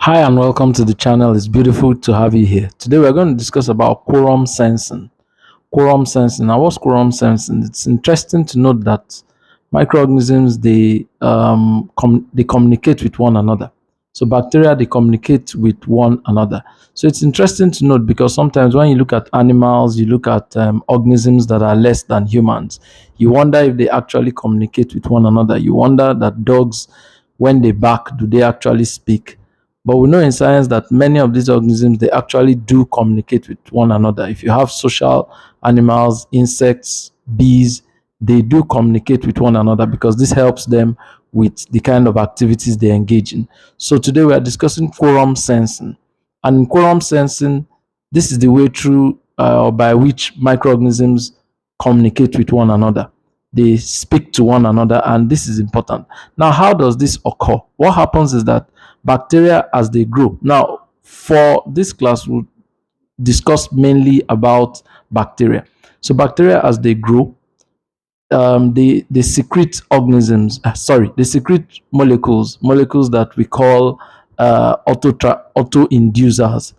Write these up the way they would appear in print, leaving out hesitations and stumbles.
Hi and welcome to the channel. It's beautiful to have you here. Today we're going to discuss about quorum sensing. Quorum sensing. Now, what's quorum sensing? It's interesting to note that microorganisms they communicate with one another. So bacteria they communicate with one another. So it's interesting to note because sometimes when you look at animals, you look at organisms that are less than humans, you wonder if they actually communicate with one another. You wonder that dogs, when they bark, do they actually speak? But we know in science that many of these organisms they actually do communicate with one another. If you have social animals, insects, bees, they do communicate with one another because this helps them with the kind of activities they engage in. So today we are discussing quorum sensing. And in quorum sensing, this is the way through or by which microorganisms communicate with one another. They speak to one another, and this is important. Now, how does this occur? What happens is that bacteria as they grow. Now, for this class, we'll discuss mainly about bacteria. So, bacteria as they grow, they secrete they secrete molecules that we call auto inducers.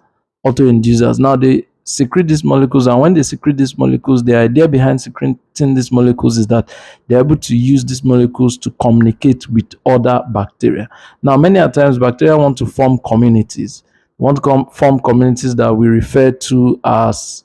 Now they secrete these molecules, and when they secrete these molecules, the idea behind secreting these molecules is that they're able to use these molecules to communicate with other bacteria. Now, many a times bacteria want to form communities, form communities that we refer to as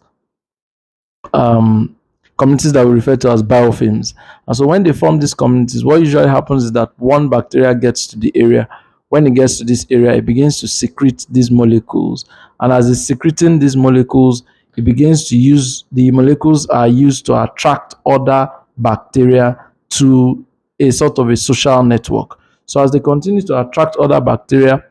um, biofilms. And so when they form these communities, what usually happens is that one bacteria gets to the area. When it gets to this area, it begins to secrete these molecules. And as it's secreting these molecules, it begins to use the molecules are used to attract other bacteria to a sort of a social network. So as they continue to attract other bacteria,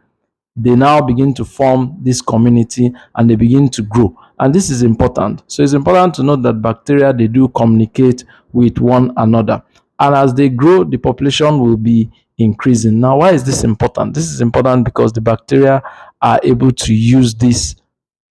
they now begin to form this community and they begin to grow. And this is important. So it's important to note that bacteria they do communicate with one another. And as they grow, the population will be increasing. Now, why is this important? This is important because the bacteria are able to use this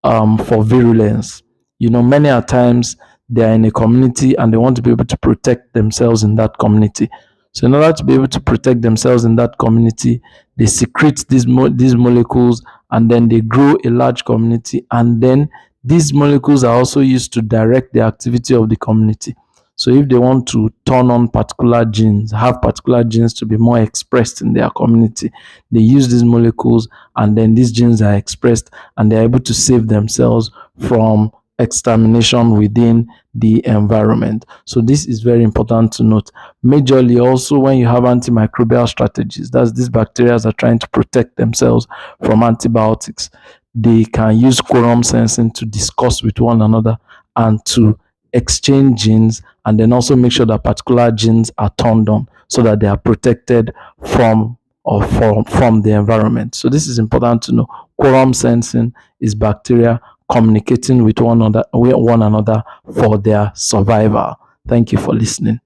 for virulence. Many a times they are in a community and they want to be able to protect themselves in that community. So, in order to be able to protect themselves in that community, they secrete these molecules, and then they grow a large community. And then these molecules are also used to direct the activity of the community. So, if they want to turn on particular genes, have particular genes to be more expressed in their community, they use these molecules, and then these genes are expressed, and they're able to save themselves from extermination within the environment. So this is very important to note. Majorly also when you have antimicrobial strategies, that's these bacteria are trying to protect themselves from antibiotics, they can use quorum sensing to discuss with one another and to exchange genes, and then also make sure that particular genes are turned on so that they are protected from the environment. So this is important to know. Quorum sensing is bacteria communicating with one another for their survival. Thank you for listening.